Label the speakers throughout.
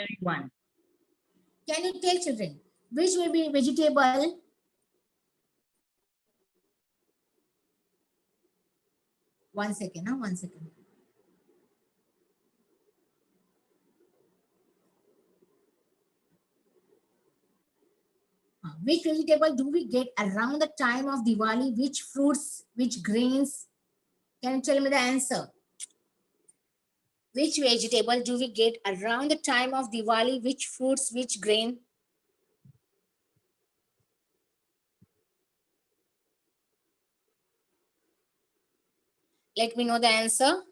Speaker 1: everyone. Can you tell children which may be vegetable? One second, huh? 1 second. Which vegetable do we get around the time of Diwali? Which fruits, which grains? Can you tell me the answer? Which vegetable do we get around the time of Diwali? Which fruits, which grain? Let me know the answer.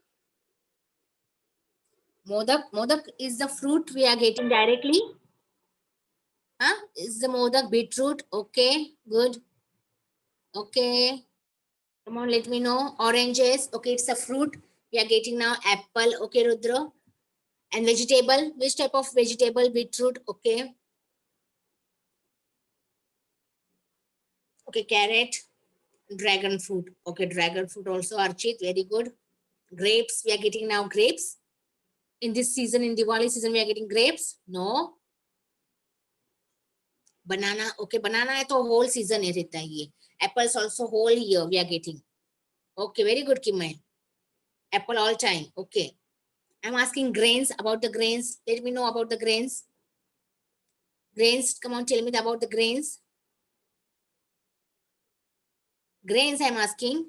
Speaker 1: Modak. Modak is the fruit we are getting directly. Huh? Is the modak beetroot? Okay, good. Okay. Come on, let me know. Oranges. Okay, it's a fruit. We are getting now apple. Okay, Rudra. And vegetable. Which type of vegetable? Beetroot. Okay. Okay, carrot. Dragon fruit. Okay, dragon fruit also. Archit, very good. Grapes. We are getting now grapes. In this season, in Diwali season, we are getting grapes. No. Banana. Okay, banana है तो whole season है रहता है ये. Apples also whole year we are getting. Okay, very good, Kimai. Apple all time. Okay. I'm asking grains, about the grains. Let me know about the grains. Grains, come on, tell me about the grains. Grains, I'm asking.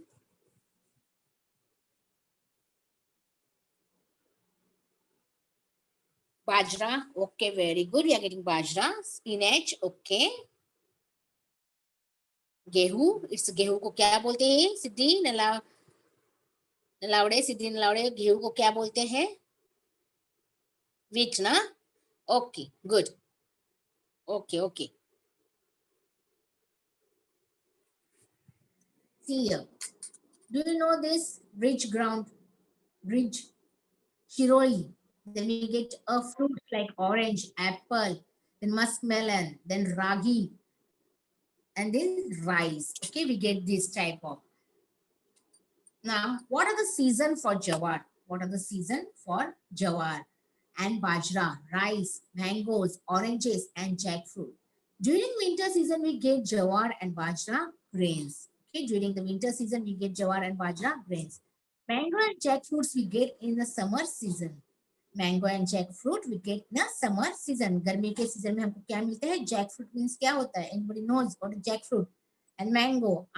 Speaker 1: Bajra. Okay, very good. We are getting bajra. Spinach. Okay. गेहूं. It's गेहूं को क्या बोलते हैं सिद्धि नलावड़े? सिद्धि नलावड़े, गेहूं को क्या बोलते हैं? Wheat, na? Okay, good. Okay, okay. See here. Do you know this rich ground? Rich Shiroi. Then we get a fruit like orange, apple, then muskmelon, then ragi, and then rice. Okay, we get this type of. Now, what are the season for jawar? What are the season for jawar? And bajra, rice, mangoes, oranges, and jackfruit. During winter season, we get jawar and bajra grains. Okay, during the winter season, we get jawar and bajra grains. Mango and jackfruits we get in the summer season. Mango and jackfruit we get in the summer season. गर्मी के season में हमको क्या मिलता है? Jackfruit means क्या होता है? Anybody knows what is jackfruit? And mango,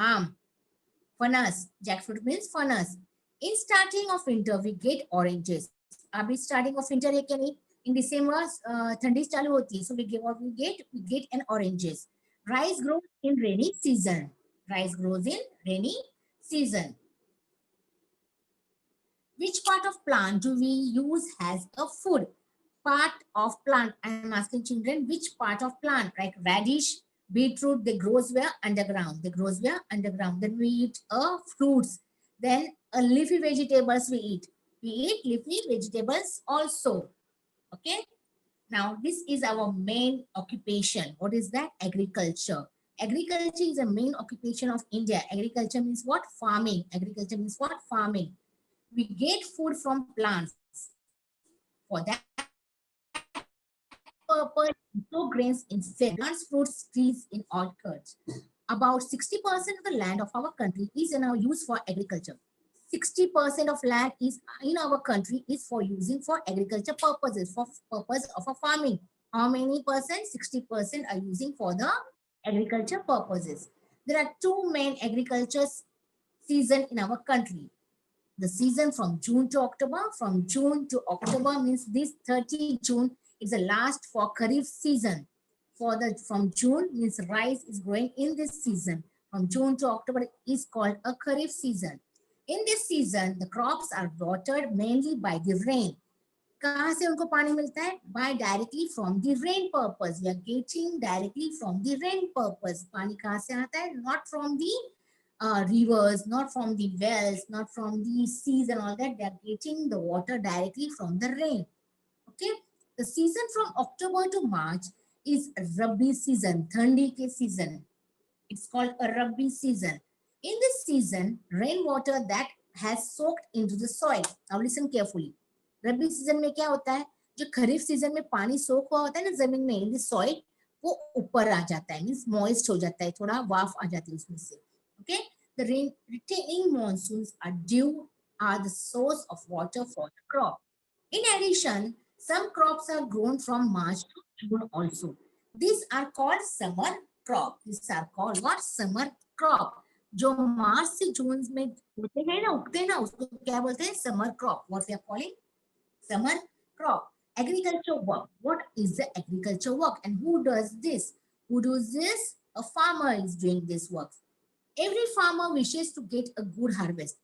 Speaker 1: फनस. Jackfruit means फनस. In starting of winter, we get oranges. अभी starting of winter है क्या नहीं? In December, ठंडी चालू होती है. So we get what we get? We get an oranges. Rice grows in rainy season. Rice grows in rainy season. Which part of plant do we use as a food? Part of plant. I am asking children which part of plant, like radish, beetroot, they grows where? Underground. They grows where? Underground. Then we eat fruits. Then leafy vegetables we eat. We eat leafy vegetables also. Okay. Now this is our main occupation. What is that? Agriculture. Agriculture is a main occupation of India. Agriculture means what? Farming. Agriculture means what? Farming. We get food from plants. For that purpose, sow grains instead. Plants, fruits, trees in orchards. About 60% of the land of our country is now used for agriculture. 60% of land is in our country is for using for agriculture purposes, for purpose of a farming. How many percent? 60% are using for the agriculture purposes. There are two main agriculture season in our country. The season from June to October. From June to October means this 30 June is the last for Kharif season. From June means rice is growing in this season. From June to October is called a Kharif season. In this season, the crops are watered mainly by the rain. कहाँ से उनको पानी मिलता है? By directly from the rain purpose. We are getting directly from the rain purpose. पानी कहाँ से आता है? Not from the rivers, not from the wells, not from the seas and all that. They are getting the water directly from the rain. Okay. The season from October to March is Rabi season, thandi ke season. It's called a Rabi season. In this season, rainwater that has soaked into the soil. Now listen carefully. Rabi season में क्या होता है? जो खरीफ season में पानी सोख हुआ होता है ना जमीन में, इन द सॉइल, वो ऊपर आ जाता है, मींस मॉइस्ट हो जाता है, थोड़ा वाफ आ जाती है उसमें से. Okay, the rain retaining monsoons are due are the source of water for the crop. In addition, some crops are grown from March to June also. These are called summer crop. These are called what? Summer crop. जो मार्च से जून में होते हैं ना, उगते हैं ना, उसको क्या बोलते हैं? Summer crop. What we are calling summer crop. Agriculture work. What is the agriculture work and who does this? Who does this? A farmer is doing this work. Every farmer wishes to get a good harvest.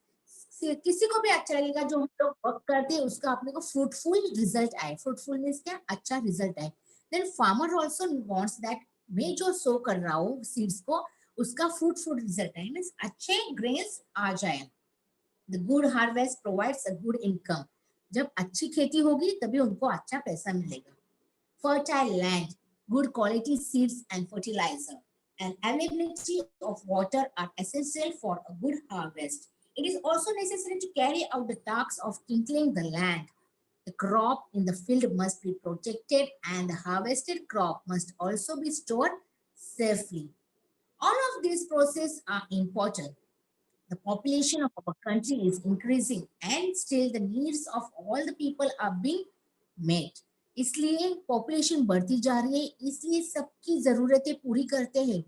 Speaker 1: किसी को भी अच्छा लगेगा जो हम लोग work करते हैं उसका अपने को फ्रूटफुल रिजल्ट आए. फ्रूटफुल मीन्स क्या? अच्छा रिजल्ट आए. Then farmer also wants that मैं जो सो कर रहा हूँ सीड्स को, उसका फ्रूटफुल रिजल्ट आए, मीन्स अच्छे ग्रेन्स आ जाए. The good harvest provides a good income. जब अच्छी खेती होगी तभी उनको अच्छा पैसा मिलेगा. Fertile land, good quality seeds and fertilizer, and availability of water are essential for a good harvest. It is also necessary to carry out the task of tilling the land. The crop in the field must be protected and the harvested crop must also be stored safely. All of these processes are important. The population of our country is increasing and still the needs of all the people are being met. इसलिए population बढ़ती जा रही है, इसलिए सबकी जरूरतें पूरी करते हैं.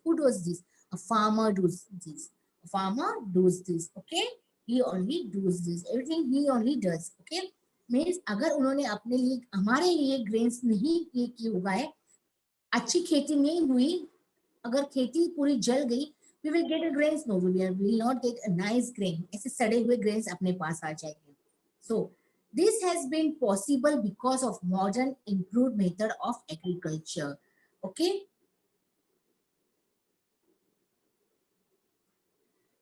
Speaker 1: Who does this? A farmer does this. A farmer does this. Okay, he only does this. Everything he only does. Okay, means अगर उन्होंने अपने लिए, हमारे लिए ग्रेन्स नहीं किए उगाए, अच्छी खेती नहीं हुई, अगर खेती पूरी जल गई, we will get a grains, no, we will not get a nice grain. ऐसे सड़े हुए grains अपने पास आ जाएंगे. So this has been possible because of modern improved method of agriculture. Okay,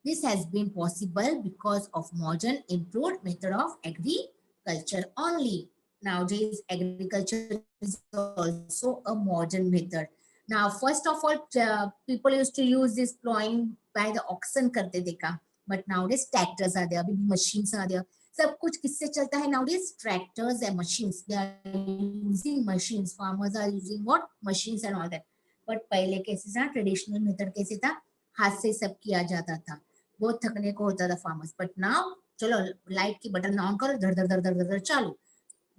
Speaker 1: this has been possible because of modern improved method of agriculture only. Nowadays agriculture is also a modern method. Now first of all, people used to use this plowing by the oxen करते देखा, but nowadays tractors are there, अभी machines are there. सब कुछ किससे चलता है nowadays? Tractors and machines. They are using machines. Farmers are using what? Machines and all that. But पहले कैसे था? Traditional method कैसे था? हाथ से सब किया जाता था. बहुत थकने को होता था फार्मर्स. बट नाउ चलो लाइट की बटन ऑन करो, धर धर धर धर धर चालू.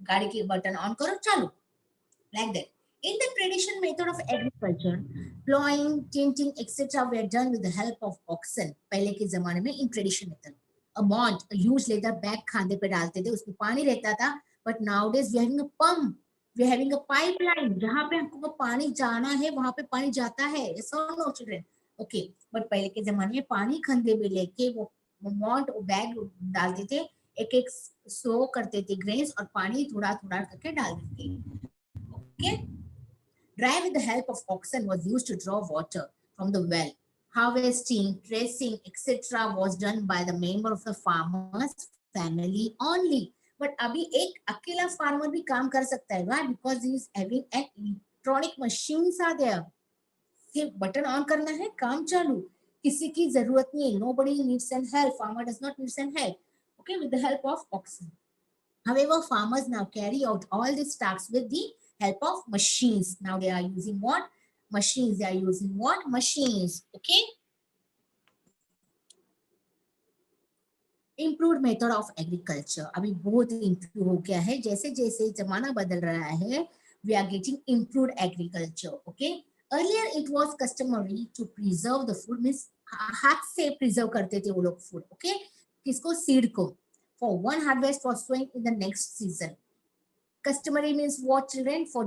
Speaker 1: गाड़ी की बटन ऑन करो, चालू. Like that. In the traditional method of agriculture, plowing, tinting, etc. were done with the help of oxen. पहले के जमाने में in traditional method. A mont, a huge leather bag खांधे पे डालते थे, उसमें पानी रहता था. But nowadays we are having a pump, we are having a pipeline. जहाँ पे हमको पानी जाना है वहाँ पे पानी जाता है. Yes or no, children? Okay. But पहले के जमाने में पानी खंधे पे लेके वो मॉन्ट बैग डालते थे, एक एक सो करते थे ग्रेन्स और पानी थोड़ा थोड़ा करके डाल देते थे. Okay. Dry with the help of oxen was used to draw water from the well. Harvesting, dressing, etc. was done by the member of the farmer's family only. But अभी एक अकेला farmer भी काम कर सकता है. Why? Because he is having an electronic machines are there. सिर्फ button on करना है, काम चालू. किसी की जरूरत नहीं है. Nobody needs an help. Farmer does not need an help. Okay, with the help of oxen. However, farmers now carry out all these tasks with the help of machines. Now they are using what? Machines. They are using what? Machines. Okay. Improved method of agriculture. अभी बहुत improve हो गया है. जैसे जैसे जमाना बदल रहा है, we are getting improved agriculture. Okay. Earlier it was customary to preserve the food, means हाथ से preserve करते थे वो लोग food. Okay. किसको? Seed को. For one harvest for sowing in the next season. Customary means what, children? For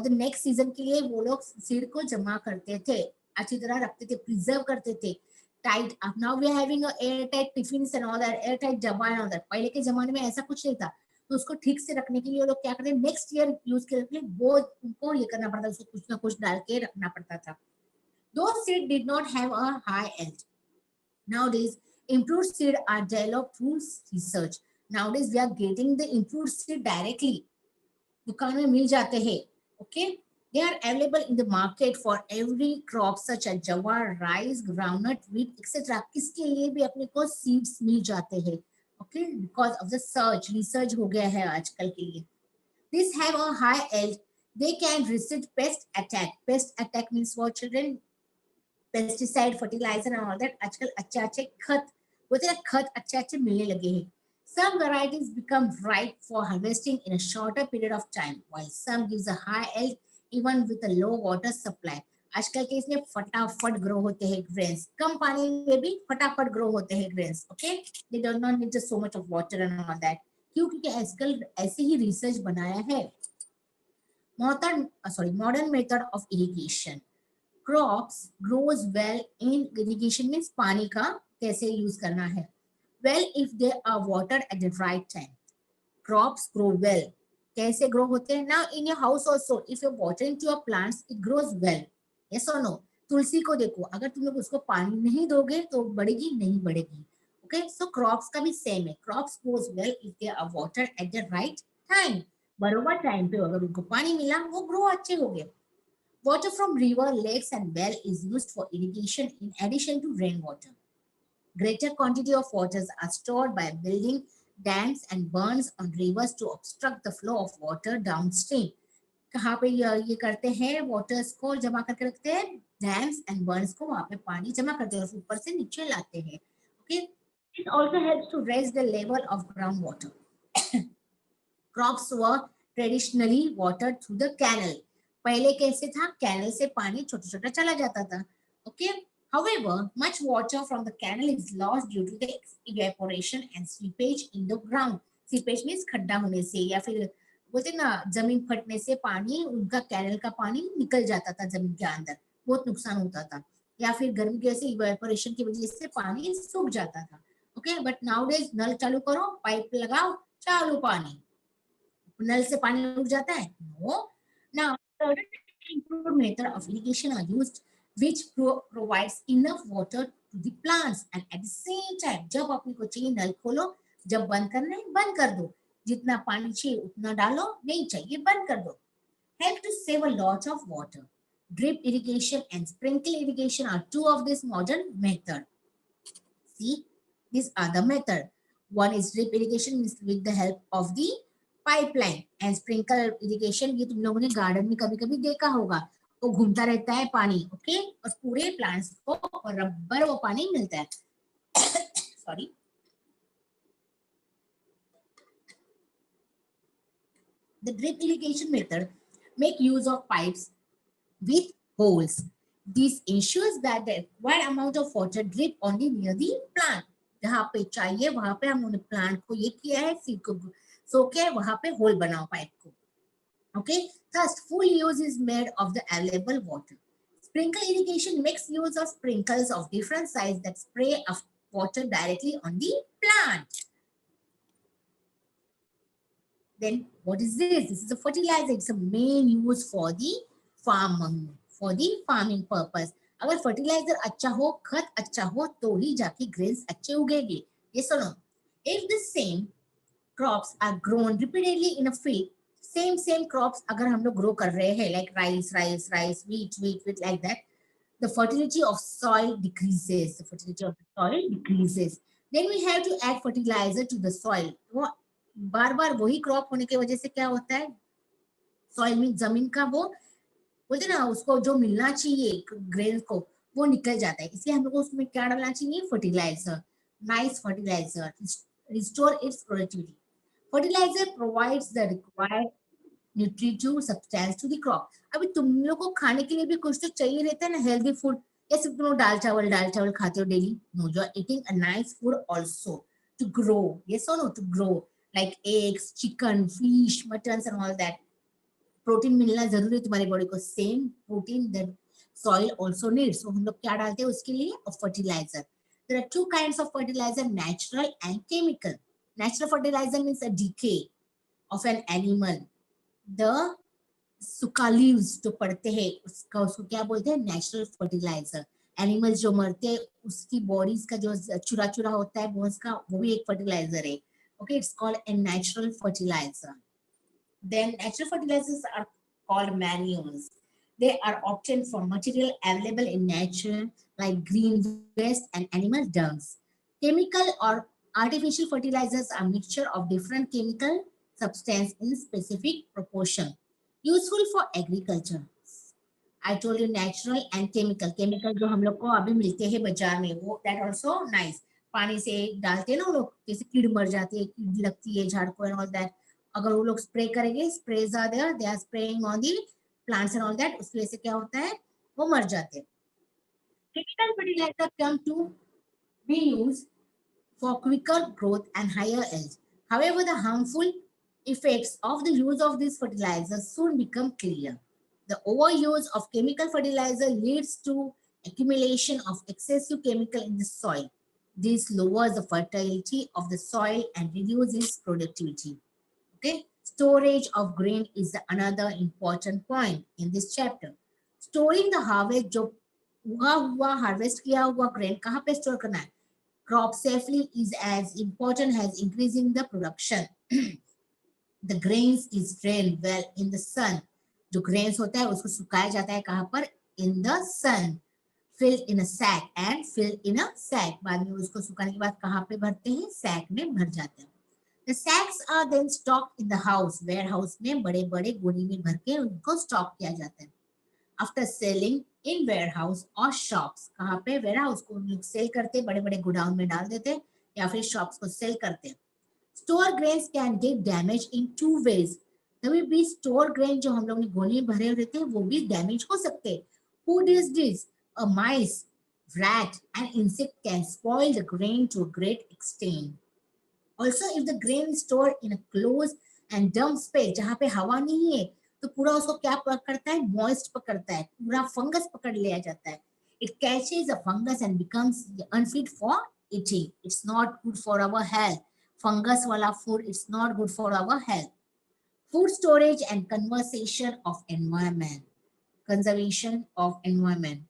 Speaker 1: the next season के लिए वो लोग सीड को जमा करते थे, अच्छी तरह रखते थे, प्रिजर्व करते थे. Tight. now we are having a air tight tiffins and all that, air tight डब्बा and all that. पहले के जमाने में ऐसा कुछ नहीं था, तो उसको ठीक से रखने के लिए वो लोग क्या करते हैं, नेक्स्ट ईयर यूज के लिए वो उनको ये करना पड़ता, उसको कुछ ना कुछ डाल के रखना पड़ता था. Those seed did not have a high yield. Nowadays improved seed are developed through research. Nowadays we are getting the improved seed directly. दुकान में मिल जाते हैं. Okay, they are available in the market for every crop such as jowar, rice, groundnut, wheat etcetera. किसके लिए भी अपने को सीड्स मिल जाते हैं. Okay, because of the search, research हो गया है आजकल के लिए. These have a high yield. They can resist pest attack. Pest attack means what, children? Pesticide, fertilizer and all that. आजकल अच्छे अच्छे खत बोलते हैं, खत अच्छे अच्छे मिलने लगे हैं. Some varieties become ripe for harvesting in a shorter period of time, while some gives a high yield even with a low water supply. आजकल के इसमें फटाफट ग्रो होते हैं ग्रेन्स, कम पानी में भी फटाफट ग्रो होते हैं grains. Okay, they do not need just so much of water and all that. क्यों? क्योंकि आजकल ऐसे ही रिसर्च बनाया है. Modern method of irrigation. Crops grows well in irrigation means पानी का कैसे यूज करना है. Well, if they are watered at the right time. Crops grow well. कैसे grow होते हैं? Now in your house also, if you water into your plants, it grows well. Yes or no? तुलसी को देखो, अगर तुम लोग उसको पानी नहीं दोगे तो बढ़ेगी नहीं बढ़ेगी. Okay, so crops का भी same है. Crops grows well if they are watered at the right time. बरोबर टाइम पे अगर उनको पानी मिला, वो ग्रो अच्छे हो गए. Water from river, lakes and well is used for irrigation in addition to rainwater. Greater quantity of waters are stored by building dams and burns on rivers to obstruct the flow of water downstream. कहाँ पे ये करते हैं? Waters को जमा करके रखते हैं, डैम्स एंड बर्न्स को वहां पे पानी जमा करते हैं और ऊपर से नीचे लाते हैं. Okay, it also helps to raise the level of ground water. Crops were traditionally watered through the canal. पहले कैसे था? कैनल से पानी छोटा छोटा चला जाता था. Okay, however, much water from the canal is lost due to the evaporation and seepage in the ground. Seepage means खड्डा होने से या फिर बोलते ना जमीन फटने से पानी, उनका कैनल का पानी निकल जाता था जमीन के अंदर, बहुत नुकसान होता था. या फिर गर्मी की वजह से इवेपोरेशन की वजह से पानी सूख जाता था. ओके, बट नाउडेज नल चालू करो, पाइप लगाओ, चालू पानी. नल से पानी रुक जाता है? No. Now, improved method of irrigation are used, which provides enough water to the plants, and at the same time, जब अपने को चाहिए नल खोलो, जब बंद करना है बंद कर दो, जितना पानी चाहिए उतना डालो, नहीं चाहिए बंद कर दो. Help to save a lot of water. Drip irrigation and sprinkle irrigation are two of this modern method. See, these are the method. One is drip irrigation with the help of the pipeline and sprinkler irrigation. ये तुम लोगों ने garden में कभी कभी देखा होगा, वो घूमता रहता है पानी. ओके, और पूरे प्लांट्स को बराबर वो पानी मिलता है. Sorry. The drip irrigation method make use of pipes with holes. This ensures that the required amount of water drip only near the plant. जहाँ पे चाहिए वहां पे हमने प्लांट को ये किया है, सीड को सो के वहां पे होल बनाओ पाइप को. Okay, thus full use is made of the available water. Sprinkle irrigation makes use of sprinkles of different size that spray of water directly on the plant. Then what is this? This is a fertilizer. It's a main use for the farming purpose. अगर fertiliser अच्छा हो, खत अच्छा हो, तो ही जाके grains अच्छे उगेंगे. Yes or no? If the same crops are grown repeatedly in a field, same crops अगर हम लोग grow कर रहे हैं, like rice, wheat, like that, the fertility of soil decreases. Then we have to add fertilizer to the soil. वो बार बार वही crop होने की वजह से क्या होता है, सॉइल में जमीन का वो बोलते ना उसको जो मिलना चाहिए ग्रेन को वो निकल जाता है. इसलिए हम लोग को उसमें क्या डालना चाहिए? Fertilizer. Nice fertilizer restore its productivity. Fertilizer provides the required nutritive substance to the crop. अभी तुम लोग को खाने के लिए भी कुछ तो चाहिए रहता है ना, हेल्दी फूड. या सिर्फ तुम लोग दाल चावल खाते हो daily? No, you are eating a nice food also to grow. Yes or no? To grow like eggs, chicken, fish, muttons and all that. Protein मिलना जरूरी है तुम्हारी बॉडी को. Same protein that soil also needs. हम लोग क्या डालते हैं उसके लिए? Fertiliser. There are two kinds of fertilizer, natural and chemical. Natural fertilizer means a decay of an animal. The सूखा लीव्स जो पड़ते हैं उसको क्या बोलते हैं? Natural fertiliser. एनिमल्स जो मरते हैं उसकी बॉडीज का जो चुरा होता है बोन्स का, वो भी एक फर्टिलाइजर है. Okay, it's called a natural fertilizer. Then natural fertilizers are called manures. They are obtained from material available in nature like green waste and animal dungs. Chemical or artificial fertilizers are a mixture of different chemical substance in specific proportion. Useful for agriculture. I told you natural and chemical. Chemical जो हम लोग को अभी मिलते हैं बाजार में वो that also nice. पानी से डालते हैं ना वो लोग जैसे कीड़ मर जाती है कीड़ लगती है झाड़ को and all that. अगर वो लोग स्प्रे करेंगे sprays are there they are spraying on the plants and all that उसकी वजह से क्या होता है वो मर जाते हैं. Chemical fertilizer come to be used for quicker growth and higher yields. However, the harmful effects of the use of these fertilizers soon become clear. The overuse of chemical fertilizer leads to accumulation of excessive chemical in the soil. This lowers the fertility of the soil and reduces productivity. Okay, storage of grain is another important point in this chapter. Storing the harvest जो उगा हुआ harvest किया हुआ grain कहाँ पे store करना है crop safely is as important as increasing the production. The grains is drained well in the sun. जो grains होता है उसको सुखाया जाता है कहाँ पर in the sun. Filled in a sack and filled in a sack. बाद में उसको सुखाने के बाद कहाँ पे भरते हैं sack में भर जाते हैं. The sacks are then stocked in the house. Warehouse में बड़े बड़े गोनी में भर के उनको stock किया जाता है. After selling in warehouse or shops, कहाँ पे warehouse को लोग सेल करते बड़े बड़े गोडाउन में डाल देते या फिर shops को सेल करते. Store grains can get damaged in two ways. कभी भी store grain जो हम लोग ने गोनी में भरे रहते हैं वो भी damage हो सकते. Who does this? A mice, rat, and insect can spoil the grain to a great extent. Also, if the grain is stored in a closed and damp space, जहाँ पे हवा नहीं है, तो पूरा उसको क्या पकड़ता है? Moist पकड़ता है, पूरा fungus पकड़ लिया जाता है. It catches the fungus and becomes unfit for eating. It's not good for our health. Fungus वाला food, it's not good for our health. Food storage and conservation of environment. Conservation of environment.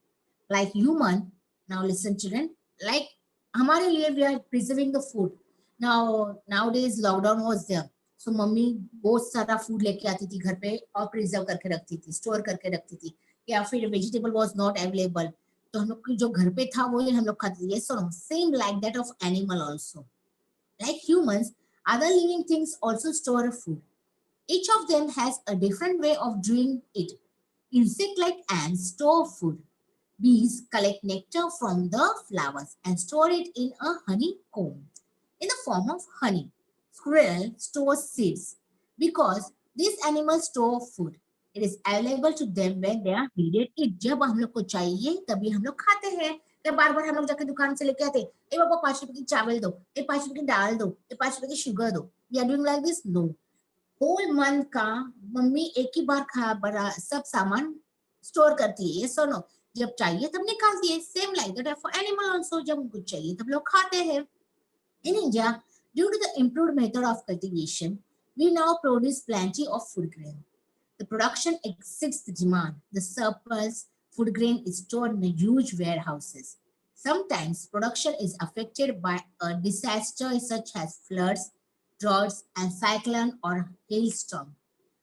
Speaker 1: Like human, now listen children, like हमारे लिए we are preserving the food. Nowadays lockdown was there. So mummy बहुत सारा food लेके आती थी घर पे और प्रिजर्व करके रखती थी, स्टोर करके रखती थी. या फिर वेजिटेबल वाज नॉट अवेलेबल तो हम लोग जो घर पे था वही हम लोग खाते थे. So same like that of animal also. Like humans, other living things also store food. Each of them has a different way of doing it. Insect like ants store food. Bees collect nectar from the flowers and store it in a honeycomb in the form of honey. Squirrel stores seeds because these animals store food. It is available to them when they are needed it. जब हम लोग को चाहिए तभी हम लोग खाते हैं. या बार बार हम लोग जाके दुकान से लेके आते हैं. ए बाबा 5 रुपए की चावल दो, ए 5 रुपए की दाल दो, ए 5 रुपए की शुगर दो. We are doing like this? No. Whole month का मम्मी एक ही बार खा बड़ा सब सामान स्टोर करती है. Yes or no? जब चाहिए तब निकालती है. Same like that for animal also. जब उनको चाहिए तब लोग खाते हैं. In India, due to the improved method of cultivation, we now produce plenty of food grain. The production exceeds the demand. The surplus food grain is stored in huge warehouses. Sometimes production is affected by a disaster such as floods, droughts, and cyclone or hailstorm.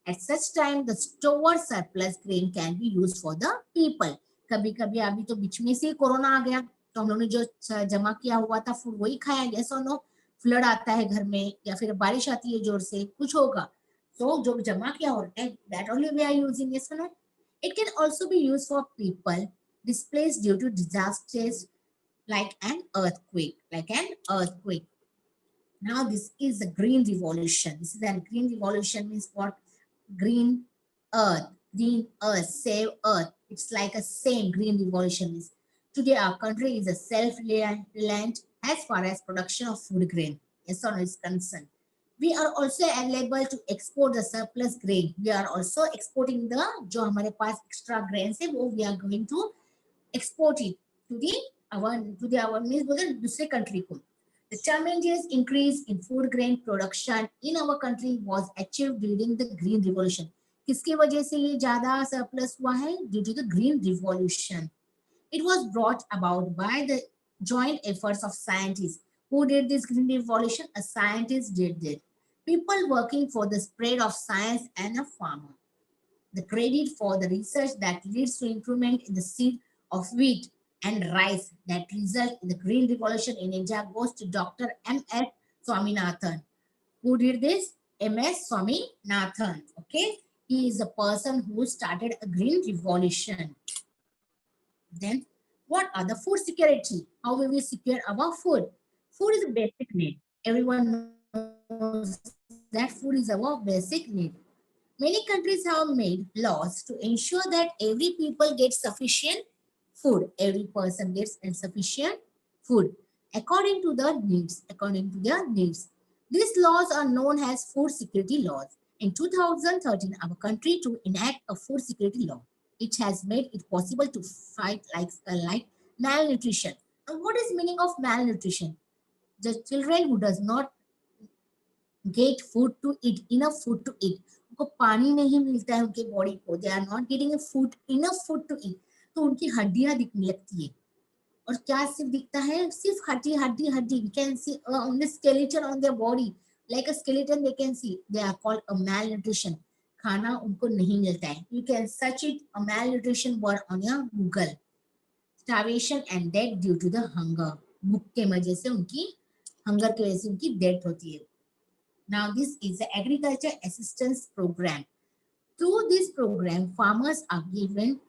Speaker 1: At such time, the stored surplus grain can be used for the people. कभी कभी अभी तो बीच में से corona आ गया तो हम लोगों ने जो जमा किया हुआ था फूड वही खाया. यस और नो? फ्लड आता है घर में या फिर बारिश आती है जोर से कुछ होगा तो जो जमा किया होता है that only we are using. Yes or no? It can also be used for people displaced due to disasters like an earthquake. Now this is a green revolution. This is a green revolution means what? Green earth, save earth. It's like a same green revolution is. Today our country is a self-reliant as far as production of food grain. Yes or no is concerned. We are also available to export the surplus grain. We are also exporting the जो हमारे पास extra grains है वो we are going to export it to the our means बोले दूसरे country को. The tremendous increase in food grain production in our country was achieved during the Green Revolution. किसकी वजह से ये ज्यादा surplus हुआ है? Due to the Green Revolution. It was brought about by the joint efforts of scientists. Who did this Green Revolution? A scientist did it. People working for the spread of science and a farmer. The credit for the research that leads to improvement in the seed of wheat and rice that result in the Green Revolution in India goes to Dr. M.S. Swaminathan. Who did this? M.S. Swaminathan. Okay, he is a person who started a green revolution. Then, what are the food security? How will we secure our food? Food is a basic need. Everyone knows that food is our basic need. Many countries have made laws to ensure that every people get sufficient food. Every person gets insufficient food according to the needs. According to their needs. These laws are known as food security laws. In 2013, our country to enact a food security law. It has made it possible to fight like malnutrition. And what is meaning of malnutrition? The children who does not get food to eat, enough food to eat. उनको पानी नहीं मिलता है उनके body को. They are not getting a food, enough food to eat. तो उनकी हड्डियां दिखने लगती है. और क्या सिर्फ दिखता है? सिर्फ हड्डी हड्डी हड्डी. We can see on the skeleton on their body. Like a skeleton they can see. They are called a malnutrition. खाना उनको नहीं मिलता है. You can search it a malnutrition word on your Google. Starvation and death due to the hunger. भूख के वजह से उनकी हंगर की वजह से उनकी डेथ होती है. Now, this is the Agriculture Assistance Program. Through this program, farmers are given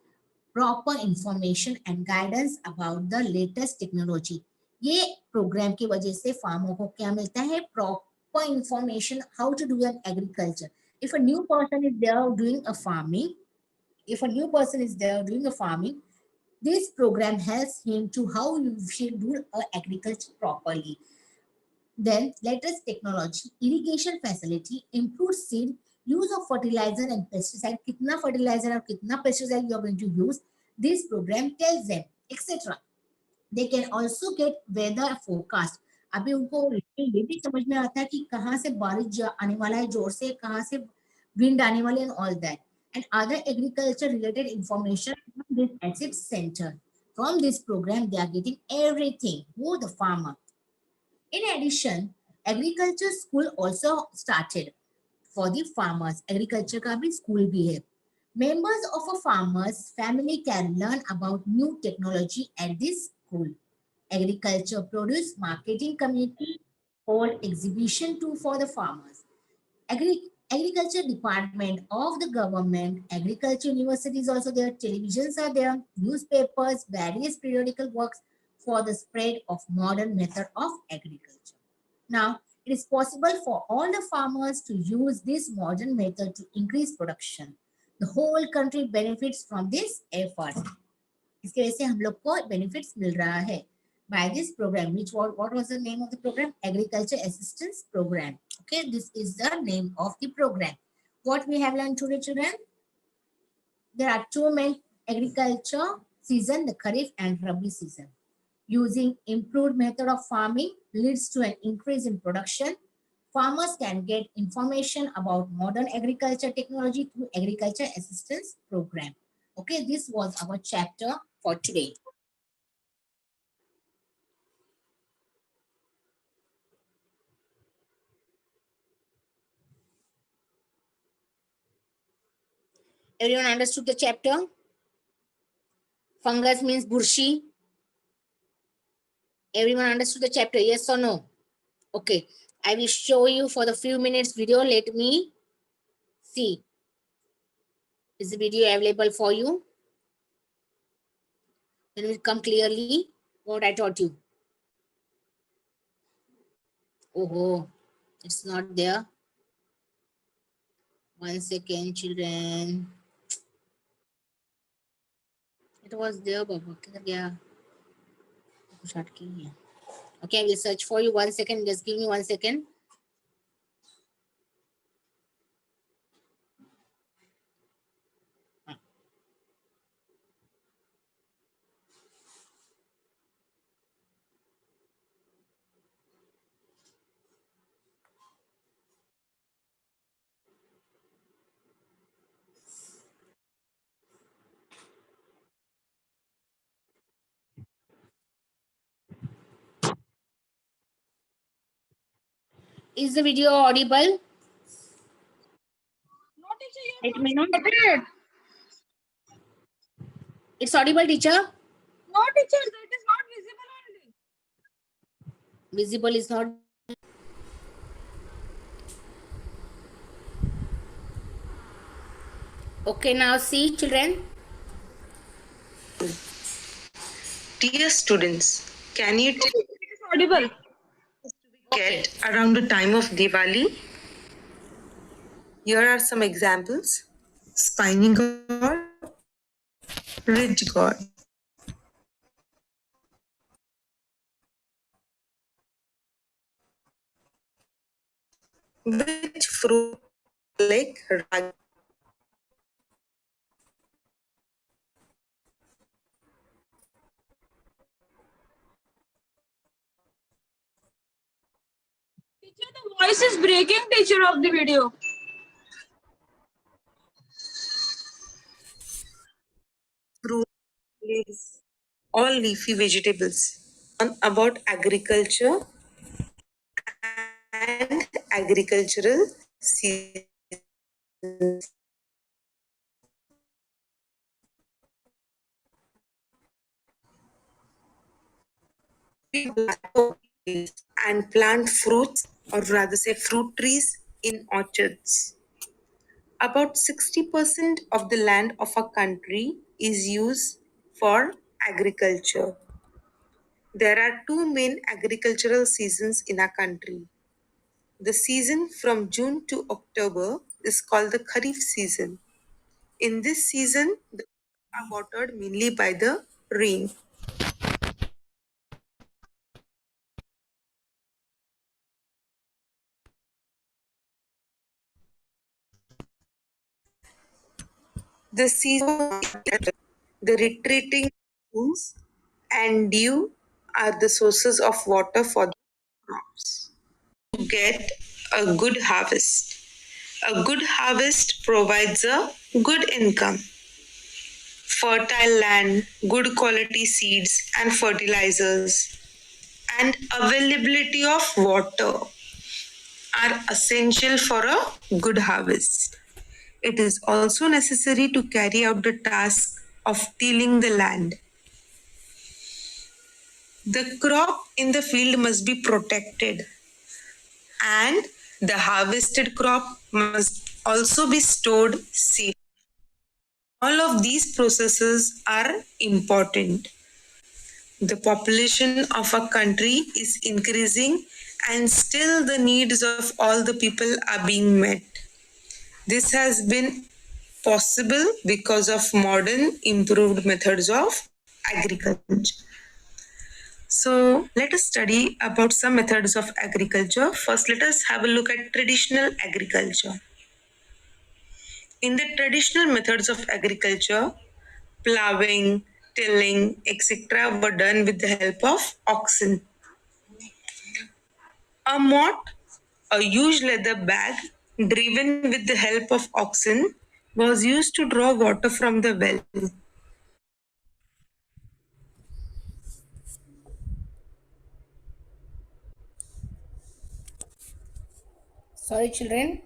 Speaker 1: proper information and guidance about the latest technology. ये program की वजह से farmer को क्या मिलता है? Proper information how to do an agriculture. If a new person is there doing a farming, this program helps him to how you should do agriculture properly. Then latest technology, irrigation facility, improved seed, use of fertilizer and pesticide, kitna fertilizer और kitna pesticide you are going to use, this program tells them, etc. They can also get weather forecast. अभी उनको ये भी समझ में आता है कि कहाँ से बारिश आने वाला है जोर से, कहाँ से wind आने वाली and all that. And other agriculture related information from this asset center. From this program, they are getting everything. Who? The farmer. In addition, agriculture school also started for the farmers. Agriculture का भी school भी है. Members of a farmer's family can learn about new technology at this school. Agriculture produce marketing community hold exhibition too for the farmers. Agriculture department of the government, agriculture universities also there, televisions are there, newspapers, various periodical works for the spread of modern method of agriculture. Now, it is possible for all the farmers to use this modern method to increase production. The whole country benefits from this effort. इसके वजह से हम लोग को benefits मिल रहा है. By this program, what was the name of the program? Agriculture Assistance Program. Okay, this is the name of the program. What we have learned today, children? There are two main agriculture season, the Kharif and Rabi season. Using improved method of farming leads to an increase in production. Farmers can get information about modern agriculture technology through Agriculture Assistance Program. Okay, this was our chapter for today. Everyone understood the chapter? Fungus means burshi. Everyone understood the chapter, yes or no? Okay, I will show you for the few minutes video. Let me see. Is the video available for you? Then it will come clearly what I taught you. Oh, it's not there. 1 second, children. It was there, Baba. Yeah. Okay, I will search for you. 1 second. Just give me 1 second. Is the video audible?
Speaker 2: No, teacher.
Speaker 1: It may not. It's audible, teacher?
Speaker 2: No, teacher. It is not visible only.
Speaker 1: Visible is not. Okay, now see children.
Speaker 3: Dear students, can you tell
Speaker 2: It is audible.
Speaker 3: get around the time of Diwali? Here are some examples. Spiny God, Rich God. Which fruit like rag?
Speaker 2: Teacher, the voice is breaking, teacher, of the video.
Speaker 3: Fruit, leaves, all leafy vegetables. On about agriculture and agricultural seasons. And plant fruits, or rather say fruit trees, in orchards. About 60% of the land of a country is used for agriculture. There are two main agricultural seasons in our country. The season from June to October is called the Kharif season. In this season, the crops are watered mainly by the rain. The season, the retreating moons and dew are the sources of water for the crops. To get a good harvest. A good harvest provides a good income. Fertile land, good quality seeds and fertilizers, and availability of water are essential for a good harvest. It is also necessary to carry out the task of tilling the land. The crop in the field must be protected, and the harvested crop must also be stored safe. All of these processes are important. The population of a country is increasing, and still the needs of all the people are being met. This has been possible because of modern improved methods of agriculture. So let us study about some methods of agriculture. First, let us have a look at traditional agriculture. In the traditional methods of agriculture, plowing, tilling, etc., were done with the help of oxen. A mott, a huge leather bag driven with the help of oxen, was used to draw water from the well.
Speaker 1: Sorry, children.